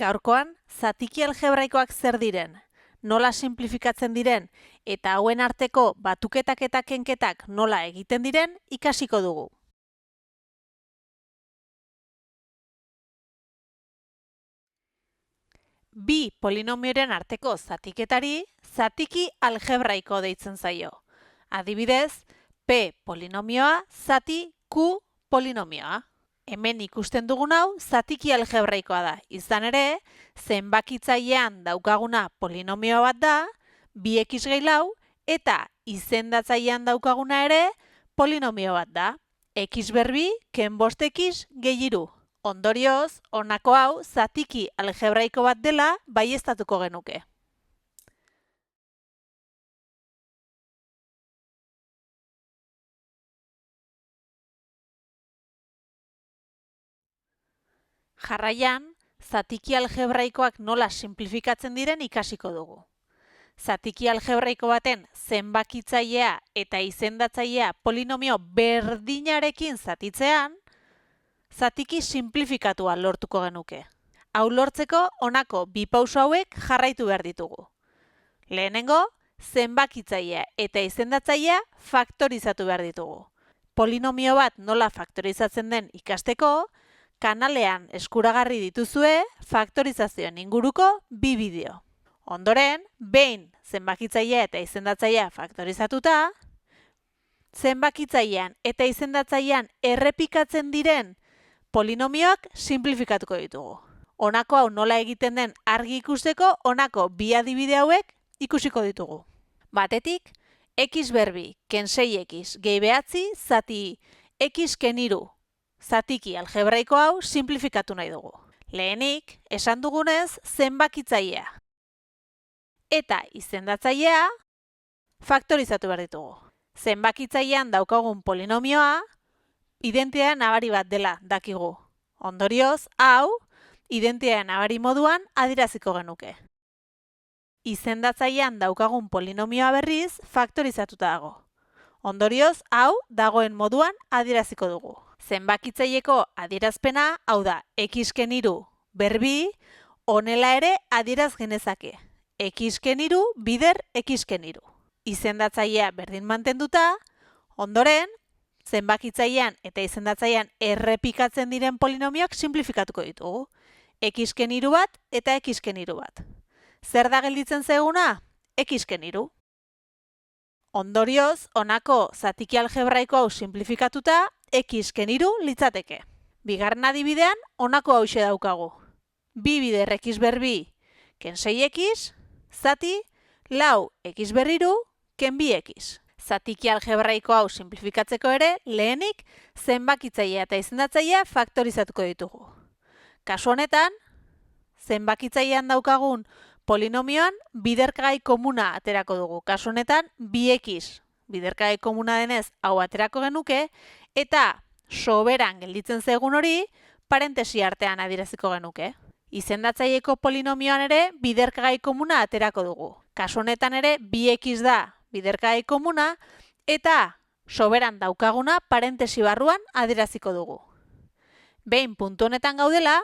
Gaurkoan, zatiki algebraikoak zer diren, nola sinplifikatzen diren, eta hauen arteko batuketak eta kenketak nola egiten diren ikasiko dugu. Bi polinomioren arteko zatiketari zatiki algebraiko deitzen zaio. Adibidez, P polinomioa zati Q polinomioa. Hemen ikusten dugun hau zatiki algebraikoa da. Izan ere, zenbakitzailean daukaguna polinomio bat da, 2x gehi lau, eta izendatzailean daukaguna ere polinomio bat da. X berbi, ken 5x gehi 3. Ondorioz, honako hau zatiki algebraiko bat dela baieztatuko genuke. Jarraian, zatiki algebraikoak nola sinplifikatzen diren ikasiko dugu. Zatiki algebraiko baten zenbakitzailea eta izendatzailea polinomio berdinarekin zatitzean, zatiki sinplifikatua lortuko genuke. Hau lortzeko honako bi pauso hauek jarraitu behar ditugu. Lehenengo, zenbakitzailea eta izendatzailea faktorizatu behar ditugu. Polinomio bat nola faktorizatzen den ikasteko, kanalean eskuragarri dituzue faktorizazioen inguruko bi bideo. Ondoren, behin zenbakitzailea eta izendatzailea faktorizatuta, zenbakitzailean eta izendatzailean errepikatzen diren polinomioak sinplifikatuko ditugu. Honako hau nola egiten den argi ikusteko, honako bi adibide hauek ikusiko ditugu. Batetik, x berbi ken 6x gehi 9 zati x ken 3 zatiki algebraiko hau sinplifikatu nahi dugu. Lehenik, esan dugunez zenbakitzailea eta izendatzailea faktorizatu behar ditugu. Zenbakitzailean daukagun polinomioa identitatea nabari bat dela dakigu. Ondorioz, hau identitatea nabari moduan adieraziko genuke. Izendatzailean daukagun polinomioa berriz faktorizatuta dago. Ondorioz, hau dagoen moduan adieraziko dugu. Zenbakitzaileko adierazpena, hau da, x ken 3 berbi, honela ere adieraz genezake. X ken 3 bider x ken 3. Izendatzailea berdin mantenduta, ondoren, zenbakitzailean eta izendatzailean errepikatzen diren polinomioak sinplifikatuko ditugu. X ken 3 bat eta x ken 3 bat. Zer da gelditzen zaiguna? X ken 3. Ondorioz, honako zatiki algebraiko hau sinplifikatuta, x ken 3 litzateke. Bigarren adibidean, honako hauxe daukagu. 2 bider x berbi ken 6x, zati lau x berri 3 ken 2x. Zatiki algebraiko hau sinplifikatzeko ere, lehenik zenbakitzailea eta izendatzailea faktorizatuko ditugu. Kasu honetan, zenbakitzailean daukagun polinomioan biderkagai komuna aterako dugu. Kasu honetan, 2x biderkagai komuna denez hau aterako genuke, eta soberan gelditzen zaigun hori parentesi artean adieraziko genuke. Izendatzaileko polinomioan ere biderkagai komuna aterako dugu. Kasu honetan ere 2x da biderkagai komuna eta soberan daukaguna parentesi barruan adieraziko dugu. Behin puntu honetan gaudela,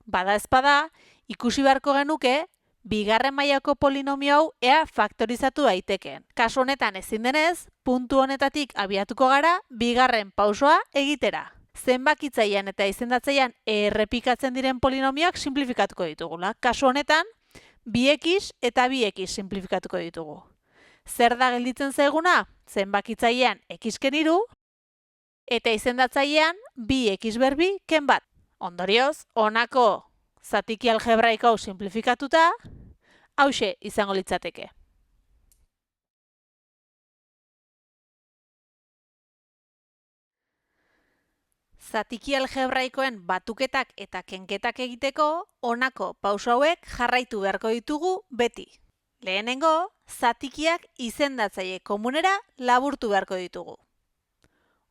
bada ezpada, ikusi beharko genuke bigarren mailako polinomio hau ea faktorizatu daitekeen. Kasu honetan ezin denez, puntu honetatik abiatuko gara bigarren pausoa egitera. Zenbakitzailean eta izendatzailean errepikatzen diren polinomioak sinplifikatuko ditugula. Kasu honetan, 2x eta 2x sinplifikatuko ditugu. Zer da gelditzen zaiguna? Zenbakitzailean x ken 3 eta izendatzailean 2x berbi ken 1. Ondorioz, honako zatiki algebraiko hau sinplifikatuta, hauxe izango litzateke. Zatiki algebraikoen batuketak eta kenketak egiteko, honako pauso hauek jarraitu beharko ditugu beti. Lehenengo, zatikiak izendatzaile komunera laburtu beharko ditugu.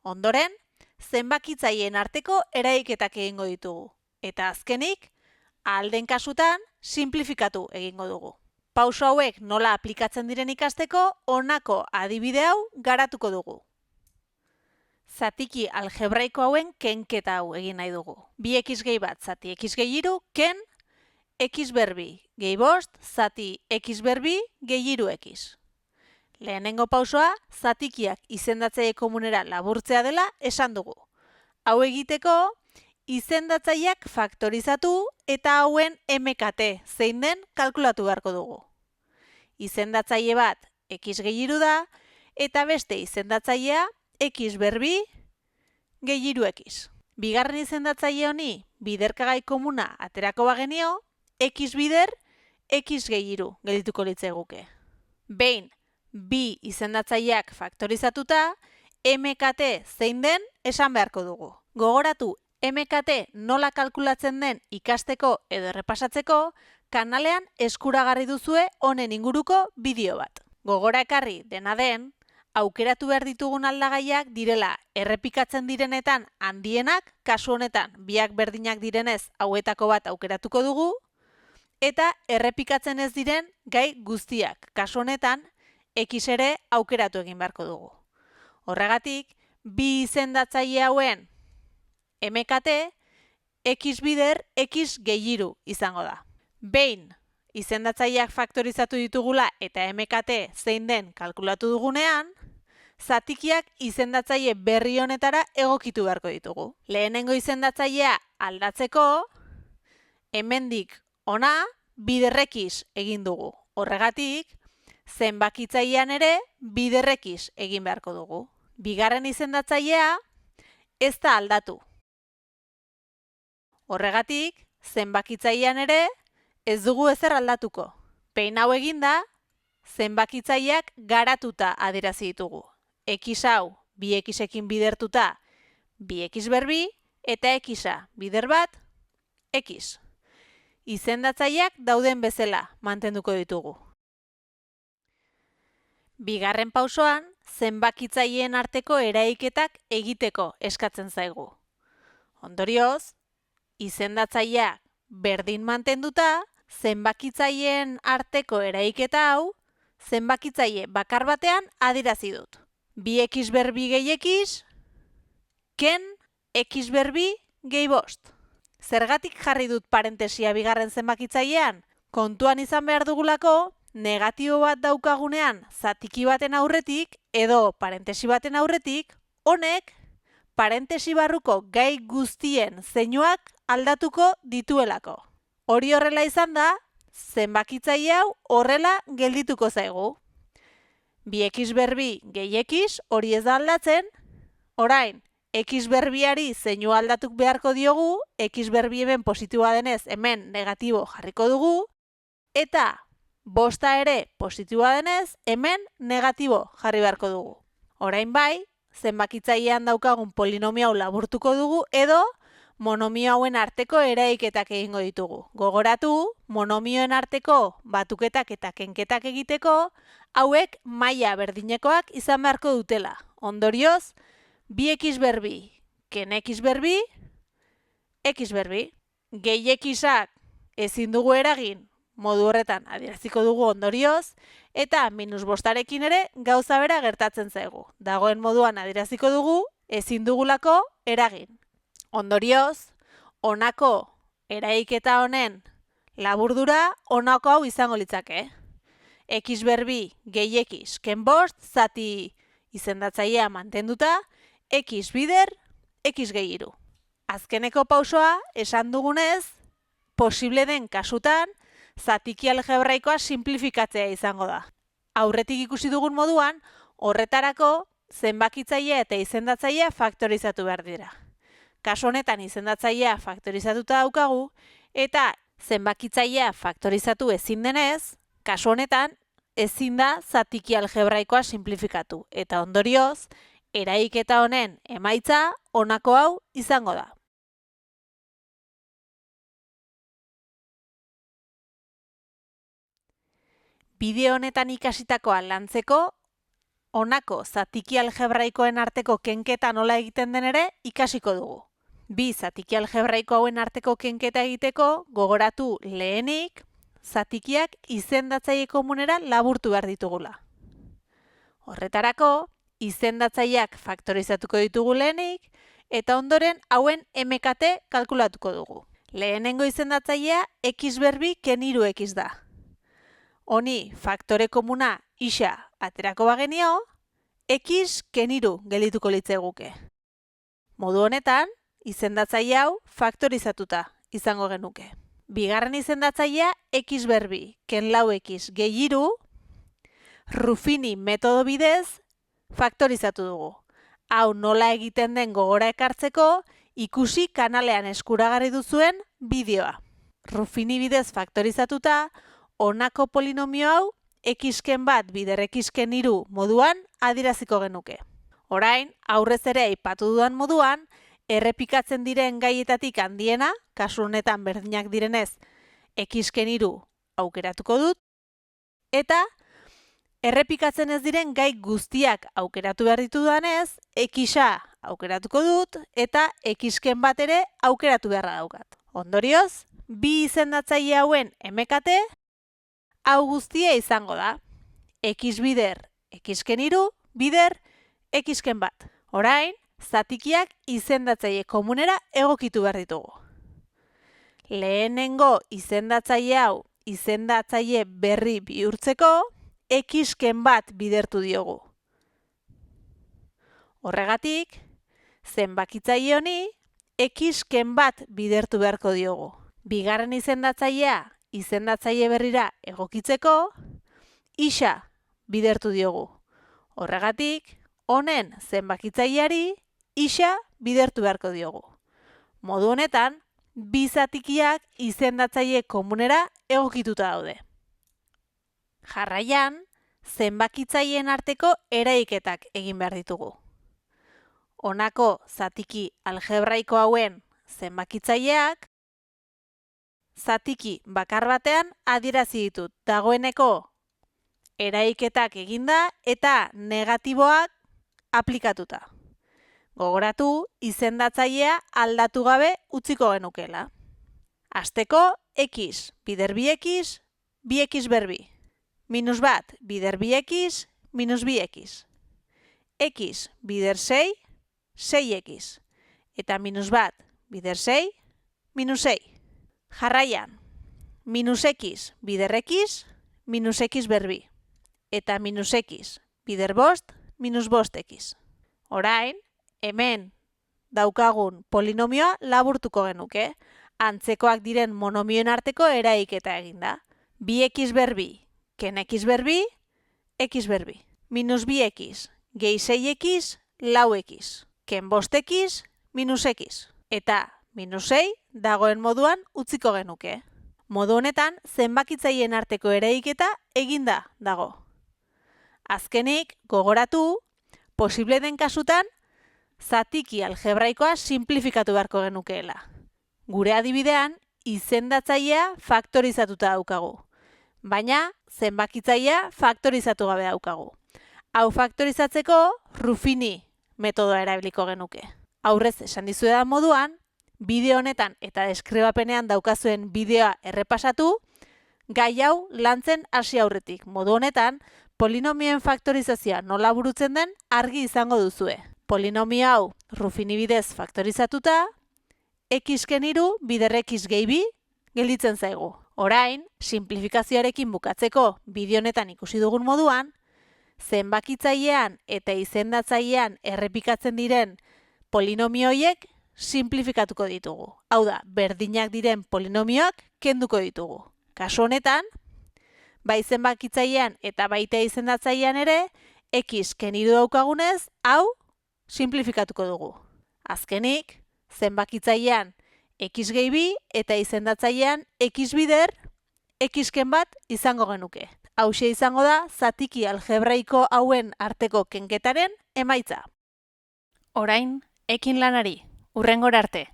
Ondoren, zenbakitzaileen arteko eraiketak egingo ditugu. Eta azkenik, ahal den kasutan, sinplifikatu egingo dugu. Pauso hauek nola aplikatzen diren ikasteko, honako adibide hau garatuko dugu. Zatiki algebraiko hauen kenketa hau egin nahi dugu. 2x gehi bat zati x gehi 3 ken x berbi gehi bost, zati x berbi gehi hiru x. Lehenengo pausoa, zatikiak izendatzaile komunera laburtzea dela esan dugu. Hau egiteko, izendatzaileak faktorizatu eta hauen MKT zein den kalkulatu beharko dugu. Izendatzaile bat x gehi hiru da, eta beste izendatzailea x berbi gehi hiru x. Bigarren izendatzaile honi biderkagai komuna aterako bagenio, x bider x gehi hiru geldituko litzaiguke. Behin, bi izendatzaileak faktorizatuta, MKT zein den esan beharko dugu. Gogoratu, MKT nola kalkulatzen den ikasteko edo errepasatzeko, kanalean eskuragarri duzue honen inguruko bideo bat. Gogora ekarri dena den, aukeratu behar ditugun aldagaiak direla errepikatzen direnetan handienak, kasu honetan biak berdinak direnez hauetako bat aukeratuko dugu, eta errepikatzen ez diren gai guztiak, kasu honetan x ere aukeratu egin beharko dugu. Horregatik, bi izendatzaile hauen MKT x bider x gehi hiru izango da. Behin, izendatzaileak faktorizatu ditugula eta MKT zein den kalkulatu dugunean, zatikiak izendatzaile berri honetara egokitu beharko ditugu. Lehenengo izendatzailea aldatzeko, hemendik ona bider x egin dugu. Horregatik, zenbakitzailean ere bider x egin beharko dugu. Bigarren izendatzailea ez da aldatu. Horregatik, zenbakitzailean ere ez dugu ezer aldatuko. Behin hau eginda, zenbakitzaileak garatuta adierazi ditugu. X hau bi x-ekin bidertuta bi x berbi eta x-a bider bat x. Izendatzaileak dauden bezala mantenduko ditugu. Bigarren pausoan, zenbakitzaileen arteko eraiketak egiteko eskatzen zaigu. Ondorioz, izendatzaileak berdin mantenduta, zenbakitzaileen arteko eraiketa hau, zenbakitzaile bakar batean adierazi dut. Bi x berbi gehi x, ken x berbi gehi bost. Zergatik jarri dut parentesia bigarren zenbakitzailean? Kontuan izan behar dugulako, negatibo bat daukagunean zatiki baten aurretik edo parentesi baten aurretik, honek parentesi barruko gai guztien zeinuak aldatuko dituelako. Hori horrela izan da, zenbakitzaile hau horrela geldituko zaigu. Bi x berbi gehi x hori ez da aldatzen, orain, x berbiari zeinu aldatuk beharko diogu, x berbi hemen positiboa denez hemen negatibo jarriko dugu, eta bosta ere positiboa denez hemen negatibo jarri beharko dugu. Orain bai, zenbakitzailean daukagun polinomio hau laburtuko dugu edo monomio hauen arteko eraiketak egingo ditugu. Gogoratu, monomioen arteko batuketak eta kenketak egiteko, hauek maila berdinekoak izan beharko dutela. Ondorioz, bi x berbi, ken x berbi, x berbi. Gehi xak ezin dugu eragin, modu horretan adieraziko dugu ondorioz, eta minus bostarekin ere gauza bera gertatzen zaigu. Dagoen moduan adieraziko dugu, ezin dugulako eragin. Ondorioz, honako eraiketa honen laburdura honako hau izango litzake. X berbi gehi x ken bost, zati izendatzailea mantenduta, x bider, x gehi hiru. Azkeneko pausoa, esan dugunez, posible den kasutan, zatiki algebraikoa sinplifikatzea izango da. Aurretik ikusi dugun moduan, horretarako zenbakitzailea eta izendatzailea faktorizatu behar dira. Kasu honetan izendatzailea faktorizatuta daukagu, eta zenbakitzailea faktorizatu ezin denez, kasu honetan ezin da zatiki algebraikoa sinplifikatu. Eta ondorioz, eraiketa honen emaitza honako hau izango da. Bideo honetan ikasitakoa lantzeko, honako zatiki algebraikoen arteko kenketa nola egiten den ere ikasiko dugu. Bi zatiki algebraiko hauen arteko kenketa egiteko gogoratu lehenik zatikiak izendatzaile komunera laburtu behar ditugula. Horretarako, izendatzaileak faktorizatuko ditugu lehenik eta ondoren hauen MKT kalkulatuko dugu. Lehenengo izendatzailea x berbi ken 3x da. Honi faktore komuna isa aterako bagenio, x ken 3 gelituko litzeguke. Modu honetan, izendatzaile hau faktorizatuta izango genuke. Bigarren izendatzailea x berbi ken 4x gehi 3 Ruffini metodo bidez faktorizatu dugu. Hau nola egiten den gogora ekartzeko, ikusi kanalean eskuragarri duzuen bideoa. Ruffini bidez faktorizatuta, honako polinomio hau x-ken bat bider x-ken 3 moduan adieraziko genuke. Orain, aurrez ere aipatu dudan moduan, errepikatzen diren gaietatik handiena, kasu honetan berdinak direnez, x-ken 3 aukeratuko dut, eta errepikatzen ez diren gai guztiak aukeratu behar ditudanez, x-a aukeratuko dut eta x-ken bat ere aukeratu beharra daukat. Ondorioz, bi izendatzaile hauen emekate, hau guztia izango da. X bider x-ken 3 bider x-ken bat. Orain, zatikiak izendatzaile komunera egokitu behar ditugu. Lehenengo izendatzaile hau izendatzaile berri bihurtzeko, x-ken bat bidertu diogu. Horregatik, zenbakitzaile honi x-ken bat bidertu beharko diogu. Bigarren izendatzailea izendatzaile berrira egokitzeko, isa bidertu diogu. Horregatik, honen zenbakitzaileari isa bidertu beharko diogu. Modu honetan, bi zatikiak izendatzaile komunera egokituta daude. Jarraian, zenbakitzaileen arteko eraiketak egin behar ditugu. Honako zatiki algebraiko hauen zenbakitzaileak, zatiki bakar batean adierazi ditut. Dagoeneko eraiketak eginda eta negatiboak aplikatuta. Gogoratu, izendatzailea aldatu gabe utziko genukela. Hasteko, x bider 2x, 2x berbi. Minus bat bider 2x, minus 2x. X bider 6, 6x. Eta minus bat bider 6, minus 6. Jarraian, minus x bider x, minus x berbi. Eta minus x bider bost, minus bost x. Orain, hemen daukagun polinomioa laburtuko genuke. Antzekoak diren monomioen arteko eraiketa eginda. 2x berbi ken x berbi, x berbi. Minus 2x gehi 6x, lau x. Ken bost x, minus x. Eta minus 6 dagoen moduan utziko genuke. Modu honetan, zenbakitzaileen arteko eraiketa eginda dago. Azkenik, gogoratu, posible den kasutan, zatiki algebraikoa simplifikatu beharko genukeela. Gure adibidean, izendatzailea faktorizatuta daukagu. Baina, zenbakitzailea faktorizatu gabe daukagu. Hau faktorizatzeko, Ruffini metodoa erabiliko genuke. Aurrez esan dizuedan moduan, bideo honetan eta deskribapenean daukazuen bideoa errepasatu, gai hau lantzen hasi aurretik. Modu honetan, polinomioen faktorizazioa nola burutzen den argi izango duzue. Polinomio hau Ruffini bidez faktorizatuta, x-ken 3 bider x gehi 2 gelditzen zaigu. Orain, simplifikazioarekin bukatzeko bideo honetan ikusi dugun moduan, zenbakitzailean eta izendatzailean errepikatzen diren polinomio horiek simplifikatuko ditugu. Hau da, berdinak diren polinomioak kenduko ditugu. Kasu honetan, bai zenbakitzailean eta baita izendatzailean ere, x-ken 3 daukagunez, hau simplifikatuko dugu. Azkenik, zenbakitzailean x gehi 2 eta izendatzailean x bider x-ken bat izango genuke. Hauxe izango da zatiki algebraiko hauen arteko kenketaren emaitza. Orain, ekin lanari, hurrengora arte.